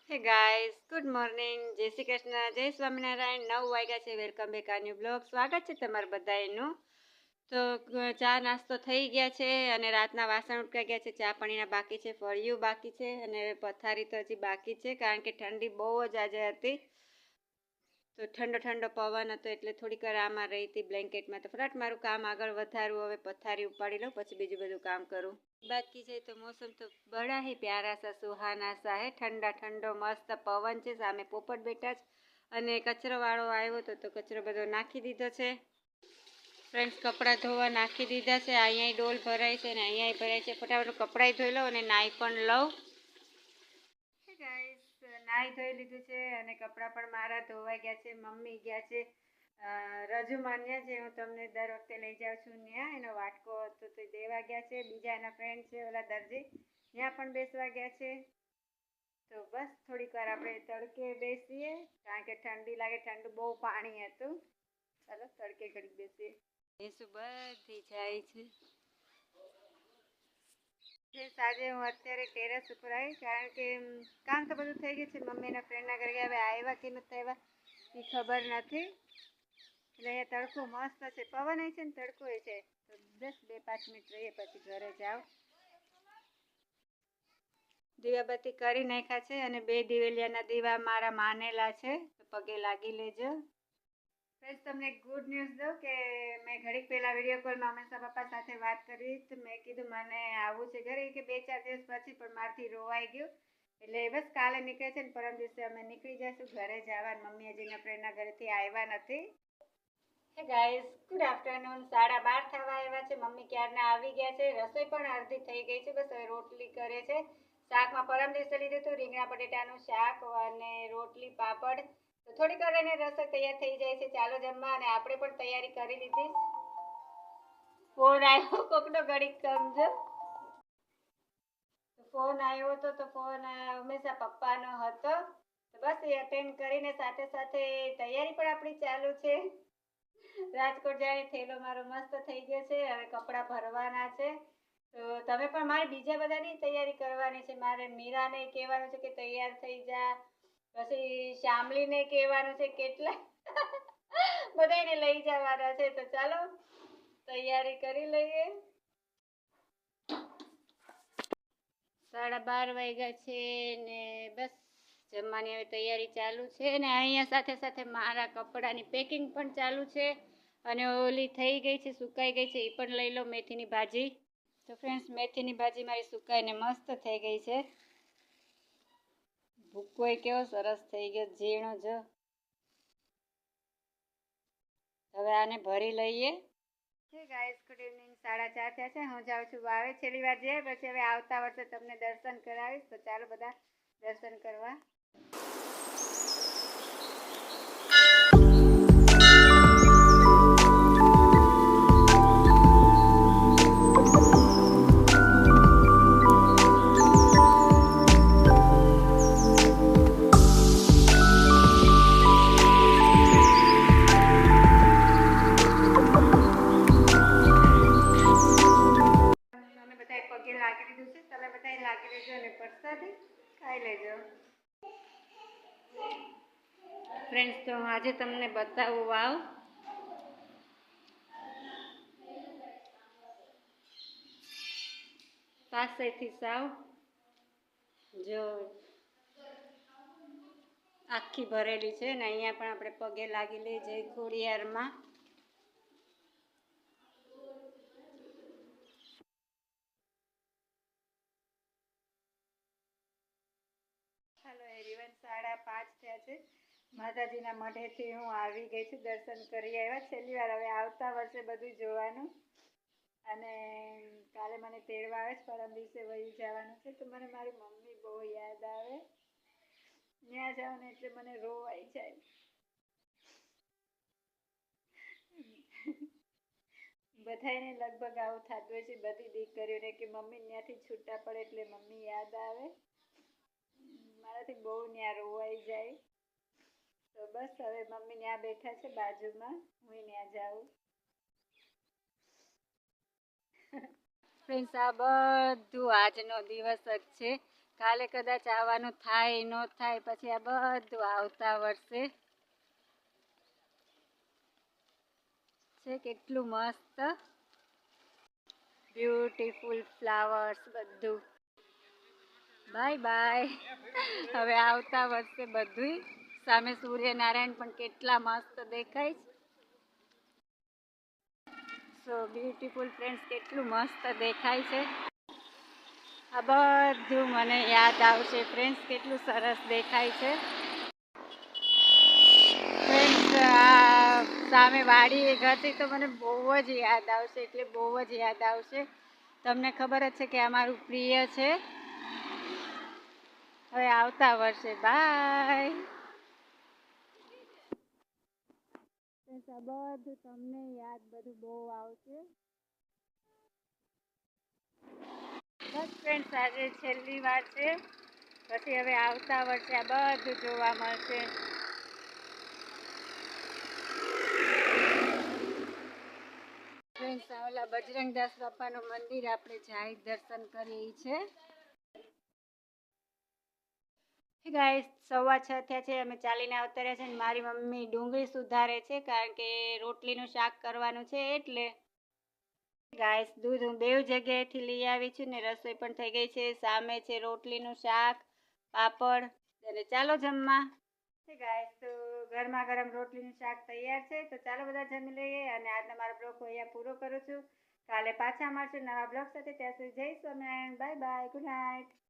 હે guys, good morning, જય શ્રી કૃષ્ણ, જય સ્વામિનારાયણ. 9 વાગ્યા છે. વેલકમ બેક આ ન્યુ બ્લોગ. સ્વાગત છે તમારા બધાનું. તો ચા નાસ્તો થઈ ગયા છે અને રાતના વાસણ ઉટકાઈ ગયા છે. ચા પાણીના બાકી છે, ફળિયું બાકી છે અને પથારી તો હજી બાકી છે, કારણ કે ઠંડી બહુ જ આજે હતી. તો ઠંડો ઠંડો પવન હતો એટલે થોડીક વાર આમાં રહી હતી બ્લેન્કેટમાં. તો ફટાફટ મારું કામ આગળ વધારવું. હવે પથારી ઉપાડી લઉં, પછી બીજું બધું કામ કરું. બાકી છે તો મોસમ તો બड़ा ही प्यारा सा सुहाना सा है. ठंडा ठंडो मस्त पवन છે. સામે પોપટ બેઠા છે અને કચરો વાળો આવ્યો તો કચરો બધો નાખી દીધો છે. ફ્રેન્ડ્સ, કપડાં ધોવા નાખી દીધા છે. અહીંયા ડોલ ભરાય છે ને અહીંયા ભરાય છે. ફટાફટ કપડાં ધોઈ લઉં અને નાહી પણ લઉં. ગાઈસ, નાહી ધોઈ લીધું છે અને કપડાં પણ મારા ધોવાઈ ગયા છે. મમ્મી ગયા છે રજુ માન્યા, જે હું તમને દર વખતે લઈ જાઉં છું ત્યાં. એનો વાટકો હતો તો દેવા ગયા છે. બીજા એના ફ્રેન્ડ છે ઓલા દરજી, ત્યાં પણ બેસવા ગયા છે. તો બસ થોડીક વાર આપણે તડકે બેસીએ, કારણ કે ઠંડી લાગે. ઠંડુ બહુ પાણી હતું. ચાલો તડકે ઘડીક બેસીએ. ભેંસું બધી જાય છે. આજે હું અત્યારે ટેરેસ ઉપર આવી, કારણ કે કામ તો બધું થઈ ગયું છે. મમ્મીના ફ્રેન્ડના ઘરે ગયા. હવે આવ્યા કે નથી આવ્યા એ ખબર નથી. એટલે અહીંયા તડકો મસ્ત છે, પવન છે ને તડકો છે. તો બસ 2-5 મિનિટ રહીએ પછી ઘરે જાઓ. દીવાબત્તી કરી નાખ્યા છે અને 2 દિવેલિયાના દીવા મારા માનેલા છે, તો પગે લાગી લેજો. ફ્રેન્ડ્સ, તમને એક ગુડ ન્યૂઝ દઉં કે મેં ઘડીક પહેલાં વિડીયો કોલમાં હંમેશા પપ્પા સાથે વાત કરી. તો મેં કીધું મને આવવું છે ઘરે, કે 2-4 દિવસ પછી, પણ મારાથી રોવાઈ ગયું. એટલે બસ કાલે નીકળે છે ને પરમ દિવસે અમે નીકળી જઈશું ઘરે જવા. મમ્મી હજીના ફ્રેન્ડના ઘરેથી આવ્યા નથી. હે ગાઈસ, ગુડ આફ્ટરનૂન. 12:30 થવા આવ્યા છે. મમ્મી ક્યારના આવી ગયા છે. રસોઈ પણ અડધી થઈ ગઈ છે. બસ હવે રોટલી કરે છે. શાકમાં પરમ દિવસે લીધું હતું રીંગણા બટેટાનું શાક અને રોટલી પાપડ. તો થોડીક વાર એને રસોઈ તૈયાર થઈ જાય છે. ચાલો જમવા. અને આપણે પણ તૈયારી કરી લીધી. ફોન આવ્યો કોકનો, ઘડીક સમજો. ફોન આવ્યો હતો તો ફોન હંમેશા પપ્પાનો હતો. તો બસ એ અટેન્ડ કરીને સાથે સાથે તૈયારી પણ આપણી ચાલુ છે. રાજકોટ જાય થેલો મારો મસ્ત થઈ ગયો છે. હવે કપડાં ભરવાના છે. તો તમે પણ મારે બીજા બધાની તૈયારી કરવાની છે. મારે મીરાને કહેવાનું છે કે તૈયાર થઈ જા. પછી શ્યામલીને કહેવાનું છે. કેટલા બધાને લઈ જવાના છે. તો ચાલો તૈયારી કરી લઈએ. 12:30 વાગ્યા છે ને બસ જમવાની હવે તૈયારી ચાલુ છે. ને અહીંયા સાથે સાથે મારા કપડાની પેકિંગ પણ ચાલુ છે. અને ઓલી થઈ ગઈ છે, સુકાઈ ગઈ છે, એ પણ લઈ લો, મેથીની ભાજી. તો ફ્રેન્ડ્સ, મેથીની ભાજી મારી સુકાઈને મસ્ત થઈ ગઈ છે. ભૂક્કોય કેવો સરસ થઈ ગયો, ઝીણો જો. હવે આને ભરી લઈએ. Guys, good evening. 4:30 થયા છે. હું જાઉં છું વાવે. છેલ્લી વાર જઈએ, પછી હવે આવતા વર્ષે તમને દર્શન કરાવીશ. તો ચાલો બધા દર્શન કરવા. પગે લાગી દીધું છે. તમે બધા લાગી લેજો અને પ્રસાદી ખાઈ લેજો. ફ્રેન્ડ્સ, તો આજે તમને બતાવું વાવ. પાસેથી સાવ જો આખી ભરેલી છે ને અહીંયા પણ આપણે પગે લાગી લઈએ જય ખોડિયારમાં. હાલો એવરીવન, 5:30 થયા છે. માતાજીના મઢેથી હું આવી ગઈ છું. દર્શન કરી આવ્યા. છેલ્લી વાર હવે આવતા વર્ષે બધું જોવાનું. અને કાલે મને તેડવા આવે છે. પરમ દિવસે વહી જવાનું છે. તો મને મારી મમ્મી બહુ યાદ આવે. ત્યાં જાઉં ને એટલે મને રોવાઈ જાય. બધાને લગભગ આવું થતું હોય છે, બધી દીકરીઓને, કે મમ્મી ત્યાંથી છૂટા પડે એટલે મમ્મી યાદ આવે. મારાથી બહુ ત્યાં રોવાઈ જાય. તો બસ હવે મમ્મી ત્યાં બેઠા છે બાજુમાં, હું ત્યાં જાઉં. ફ્રેન્ડ્સ, આ બધું આજનો દિવસ જ છે, કાલે કદાચ આવવાનું થાય ન થાય, પછી આ બધું આવતા વર્ષે છે. કેટલું મસ્ત બ્યુટીફુલ ફ્લાવર્સ બધું. Bye bye. હવે આવતા વર્ષે બધું સામે સૂર્યનારાયણ પણ કેટલા મસ્ત દેખાય છે. સો બ્યુટીફુલ ફ્રેન્ડ્સ, કેટલું મસ્ત દેખાય છે. આ બધું મને યાદ આવશે ફ્રેન્ડ્સ, કેટલું સરસ દેખાય છે. ફ્રેન્ડ્સ, આ સામે વાડી એક હતી તો મને બહુ જ યાદ આવશે, એટલે બહુ જ યાદ આવશે. તમને ખબર જ છે કે આ મારું પ્રિય છે. હવે આવતા વર્ષે બાય. આ બધું તમને યાદ બધું બહુ આવશે. બસ ફ્રેન્ડ્સ, આજે છેલ્લી વાર છે, પછી હવે આવતા વર્ષે આ બધું જોવા મળશે. ફ્રેન્ડ્સ, ઓલા બજરંગદાસ બાપાનું મંદિર આપણે જાહેર દર્શન કરીએ છે. ગાઈસ, 6:15 થયા છે. અમે ચાલીને આવતા રહ્યા છે ને મારી મમ્મી ડુંગળી સુધારે છે, કારણ કે રોટલીનું શાક કરવાનું છે. એટલે ગાઈસ, દૂધ હું બે જગ્યાએથી લઈ આવી છું ને રસોઈ પણ થઈ ગઈ છે. સામે છે રોટલીનું શાક, પાપડ, અને ચાલો જમવા. ગાઈસ, તો ગરમા ગરમ રોટલીનું શાક તૈયાર છે, તો ચાલો બધા જમી લઈએ. અને આજનો મારો બ્લોગ અહીંયા પૂરો કરું છું. કાલે પાછા મળશું નવા બ્લોગ સાથે. ત્યાં સુધી જય Swaminarayan. Bye bye. Good night.